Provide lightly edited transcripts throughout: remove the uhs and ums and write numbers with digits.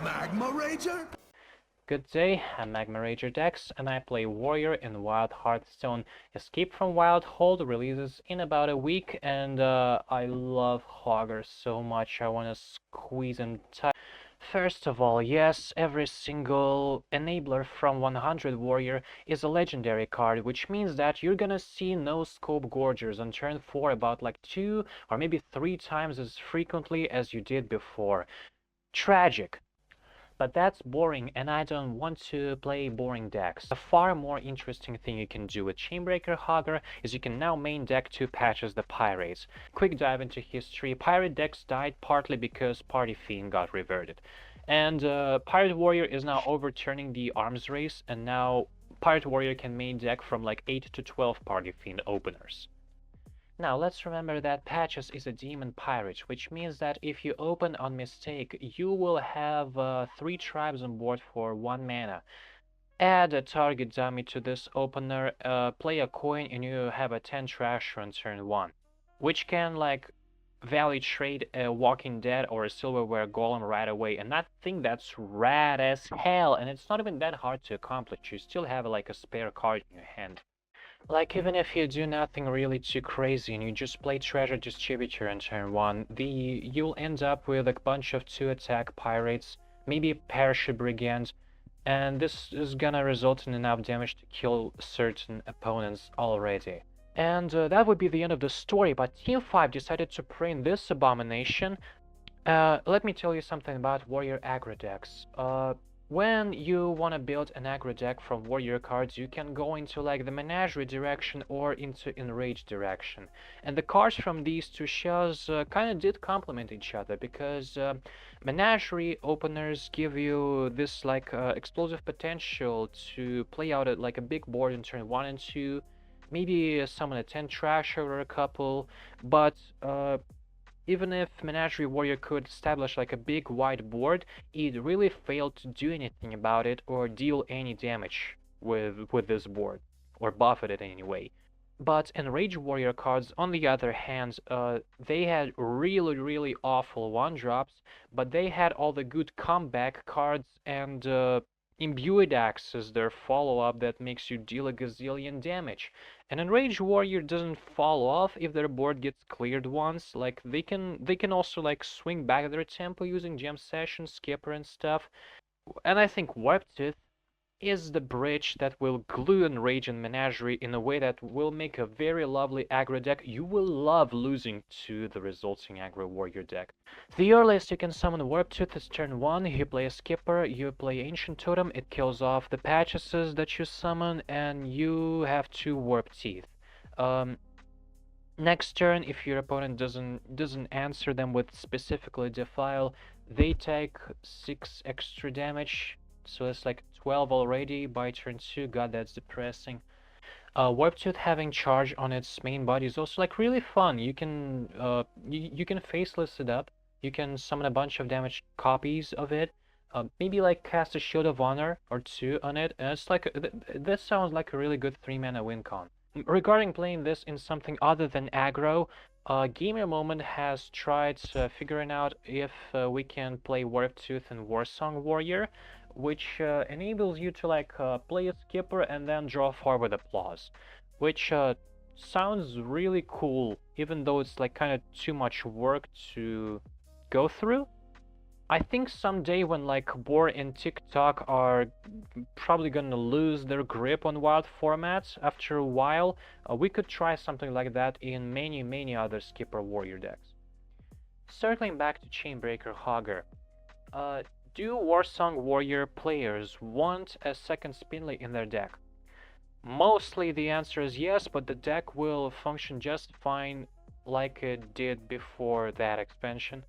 Magma Rager? Good day, I'm Magma Rager Dex, and I play Warrior in Wild Hearthstone. Escape from Wild Hold releases in about a week, and I love Hogger so much. I want to squeeze and touch. First of all, yes, every single enabler from 100 Warrior is a legendary card, which means that you're gonna see no scope gorgers on turn 4 about like 2 or maybe 3 times as frequently as you did before. Tragic. But that's boring, and I don't want to play boring decks. A far more interesting thing you can do with KgGrcUGsesGlcIHAAA is you can now main deck 2 patches the Pirates. Quick dive into history. Pirate decks died partly because Party Fiend got reverted. And Pirate Warrior is now overturning the arms race, and now Pirate Warrior can main deck from like 8 to 12 Party Fiend openers. Now let's remember that Patches is a demon pirate, which means that if you open on mistake, you will have 3 tribes on board for 1 mana. Add a target dummy to this opener, play a coin, and you have a 10 trash on turn 1, which can like value trade a Walking Dead or a Silverware Golem right away, and I think that's rad as hell, and it's not even that hard to accomplish. You still have like a spare card in your hand. Like, even if you do nothing really too crazy and you just play Treasure Distributor in turn 1, you'll end up with a bunch of 2-attack pirates, maybe a Parachute Brigand, and this is gonna result in enough damage to kill certain opponents already. And that would be the end of the story, but Team 5 decided to print this abomination. Let me tell you something about Warrior aggro decks. When you want to build an aggro deck from Warrior cards, you can go into like the Menagerie direction or into Enrage direction. And the cards from these two shells kind of did complement each other, because Menagerie openers give you this like explosive potential to play out like a big board in turn 1 and 2, maybe summon a 10 trash or a couple, but even if Menagerie Warrior could establish like a big wide board, it really failed to do anything about it or deal any damage with this board, or buff it anyway. But Enrage Warrior cards, on the other hand, they had really awful 1-drops, but they had all the good comeback cards, and Imbued Axis, their follow-up that makes you deal a gazillion damage. And Enrage Warrior doesn't fall off if their board gets cleared once. Like, they can also like swing back their tempo using Gem Session, Skipper and stuff. And I think Warp Tooth is the bridge that will glue Enrage and Menagerie in a way that will make a very lovely aggro deck. You will love losing to the resulting aggro Warrior deck. The earliest you can summon Warp Tooth is turn 1, you play a Skipper, you play Ancient Totem, it kills off the patches that you summon, and you have 2 Warp Teeth. Next turn, if your opponent doesn't answer them with specifically Defile, they take 6 extra damage, so it's like 12 already by turn 2. God, that's depressing. Warp Tooth having charge on its main body is also like really fun. You can you can faceless it up. You can summon a bunch of damaged copies of it. Maybe like cast a Shield of Honor or 2 on it, and it's like this sounds like a really good 3-mana win con. Regarding playing this in something other than aggro, Gamer Moment has tried figuring out if we can play Warp Tooth and Warsong Warrior, which enables you to like play a Skipper and then draw Forward Applause, which sounds really cool, even though it's like kind of too much work to go through. I think someday when like Boar and TikTok are probably gonna lose their grip on wild formats after a while, we could try something like that in many other Skipper Warrior decks. Circling back to KgGrcUGsesGlcIHAAA, do Warsong Warrior players want a second Spinley in their deck? Mostly the answer is yes, but the deck will function just fine like it did before that expansion.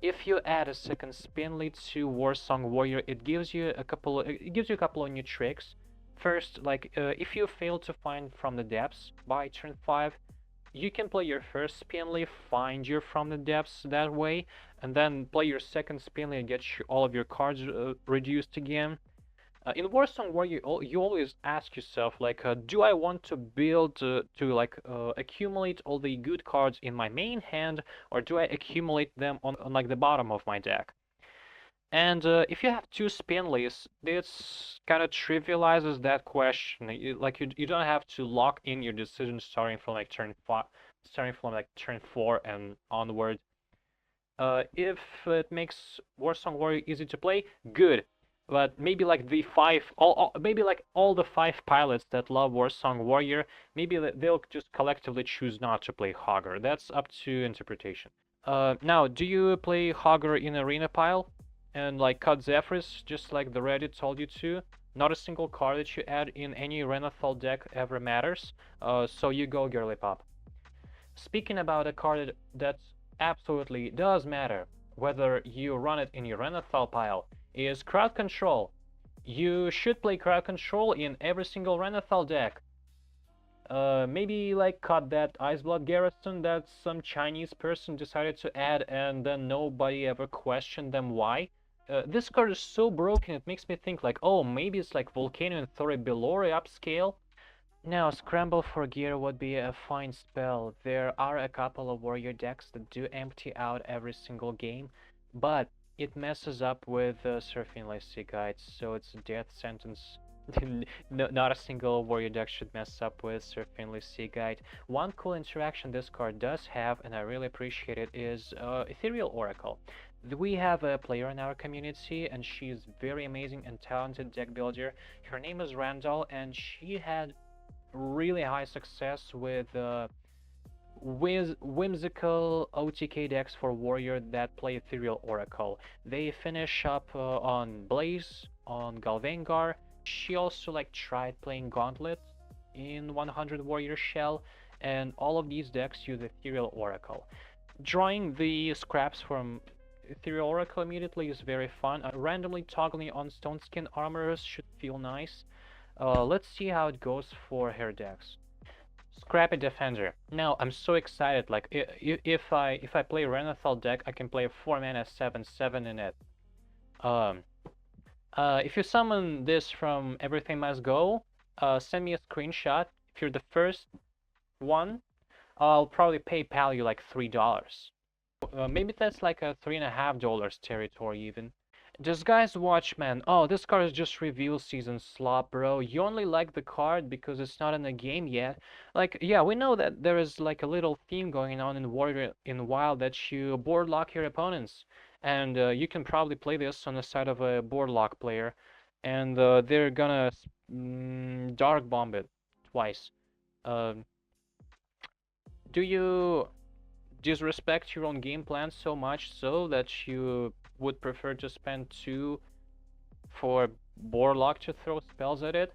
If you add a second Spinley to Warsong Warrior, it gives you a couple of new tricks. First, like if you fail to find From the Depths by turn 5, you can play your first Spinley, find your From the Depths that way, and then play your second Spinley and get all of your cards reduced again. In Warsong Warrior, you always ask yourself, like, do I want to build to like accumulate all the good cards in my main hand, or do I accumulate them on like the bottom of my deck? And if you have two spinleys, this kind of trivializes that question. You don't have to lock in your decision starting from like turn five, starting from like turn 4 and onward. If it makes Warsong Warrior easy to play, good. But maybe like the maybe like all the 5 pilots that love Warsong Warrior, maybe they'll just collectively choose not to play Hogger. That's up to interpretation. Now, do you play Hogger in Arena Pile? And like cut Zephyrs, just like the Reddit told you to? Not a single card that you add in any Renathal deck ever matters, so you go Girly Pop. Speaking about a card that absolutely does matter, whether you run it in your Renathal pile, is Crowd Control. You should play Crowd Control in every single Renathal deck. Maybe like cut that Iceblood Garrison that some Chinese person decided to add and then nobody ever questioned them why. This card is so broken it makes me think like, oh, maybe it's like Volcano and Thori Belori upscale. Now, Scramble for Gear would be a fine spell. There are a couple of warrior decks that do empty out every single game, but it messes up with Surfing Legacy Guide, so it's a death sentence. Not a single warrior deck should mess up with Surfing Legacy Guide. One cool interaction this card does have, and I really appreciate it, is Ethereal Oracle. We have a player in our community, and she's very amazing and talented deck builder. Her name is Randall, and she had really high success with whimsical OTK decks for Warrior that play Ethereal Oracle. They finish up on Blaze, on Galvangar. She also like tried playing Gauntlet in 100 Warrior Shell, and all of these decks use Ethereal Oracle. Drawing the scraps from Ethereal Oracle immediately is very fun. Randomly toggling on Stone Skin Armorers should feel nice. Let's see how it goes for her decks. Scrappy Defender. Now I'm so excited. Like if I play Renathal deck, I can play a 4-mana 7/7 in it. Um, if you summon this from Everything Must Go, send me a screenshot. If you're the first one, I'll probably PayPal you like $3. Maybe that's like a $3.50 territory even. Disguised Watchman. Oh, this card is just reveal season slop, bro. You only like the card because it's not in the game yet. Like, yeah, we know that there is like a little theme going on in Warrior in Wild that you board lock your opponents. And you can probably play this on the side of a board lock player. And they're gonna Dark Bomb it twice. Um, do you disrespect your own game plan so much so that you would prefer to spend 2 for Borlock to throw spells at it?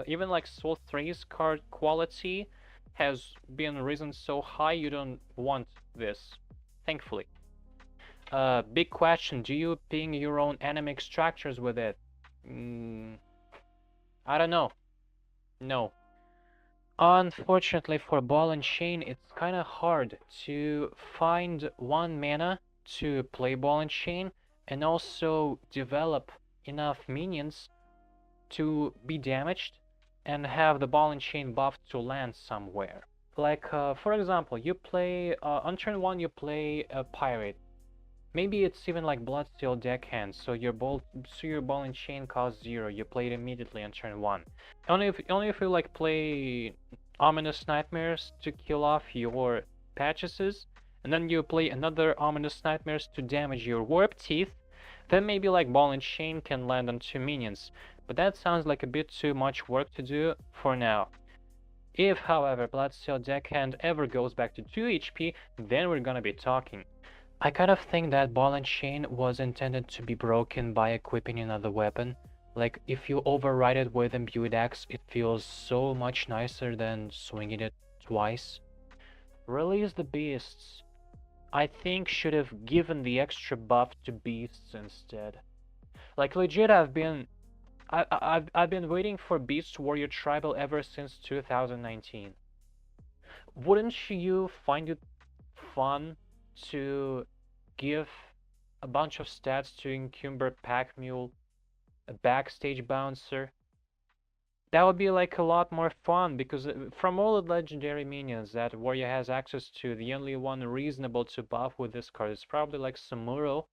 Even like Soul 3's card quality has been risen so high you don't want this, thankfully. Big question, do you ping your own enemy extractors with it? I don't know. No. Unfortunately for Ball and Chain, it's kind of hard to find 1 mana to play Ball and Chain and also develop enough minions to be damaged and have the Ball and Chain buff to land somewhere. Like, for example, you play, on turn 1 you play a Pirate. Maybe it's even like Bloodsteel deckhand, so your ball and chain costs 0. You play it immediately on turn 1. Only if you like play Ominous Nightmares to kill off your Patcheses, and then you play another Ominous Nightmares to damage your Warp Teeth, then maybe like Ball and Chain can land on 2 minions. But that sounds like a bit too much work to do for now. If, however, Bloodsteel deckhand ever goes back to 2 HP, then we're gonna be talking. I kind of think that Ball and Chain was intended to be broken by equipping another weapon. Like, if you override it with Imbued Axe, it feels so much nicer than swinging it twice. Release the Beasts. I think should have given the extra buff to Beasts instead. Like, legit, I've been waiting for Beast Warrior Tribal ever since 2019. Wouldn't you find it fun to give a bunch of stats to Encumber Pack Mule, a backstage bouncer? That would be like a lot more fun because from all the legendary minions that Warrior has access to, the only one reasonable to buff with this card is probably like Samuro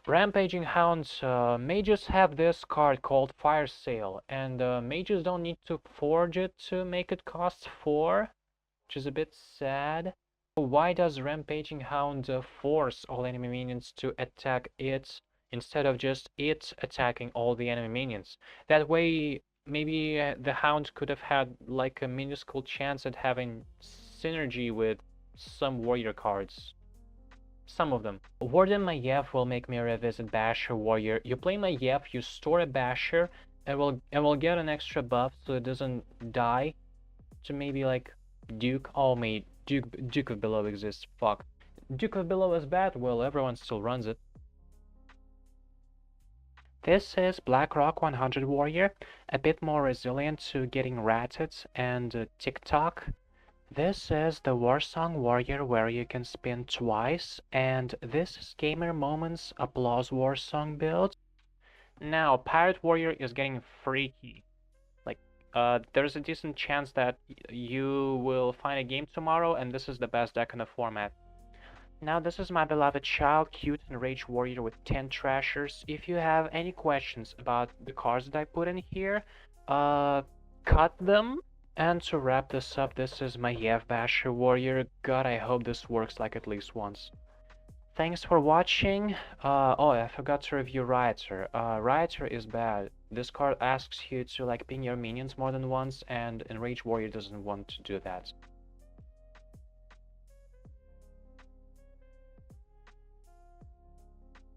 Rampaging Hounds, mages have this card called Fire Sale, and mages don't need to forge it to make it cost 4, which is a bit sad. Why does Rampaging Hound force all enemy minions to attack it instead of just it attacking all the enemy minions? That way, maybe the Hound could have had like a minuscule chance at having synergy with some warrior cards. Some of them. Warden Maiev will make me revisit Basher Warrior. You play Maiev, you store a Basher, and will get an extra buff so it doesn't die. To maybe like Duke. Oh mate, Duke of Below exists. Fuck. Duke of Below is bad. Well, everyone still runs it. This is blackrock 100 Warrior, a bit more resilient to getting ratted and TikTok. This is the warsong warrior where you can spin twice, and this is Gamer Moments Applause warsong build. Now, Pirate Warrior is getting freaky. Like, there's a decent chance that you will find a game tomorrow, and this is the best deck in the format. Now, this is my beloved child, cute enrage warrior with 10 trashers. If you have any questions about the cards that I put in here, cut them. And to wrap this up, this is my Maiev Basher Warrior. God, I hope this works like at least once. Thanks for watching. Oh, I forgot to review Rioter. Rioter is bad. This card asks you to like ping your minions more than once, and Enrage Warrior doesn't want to do that.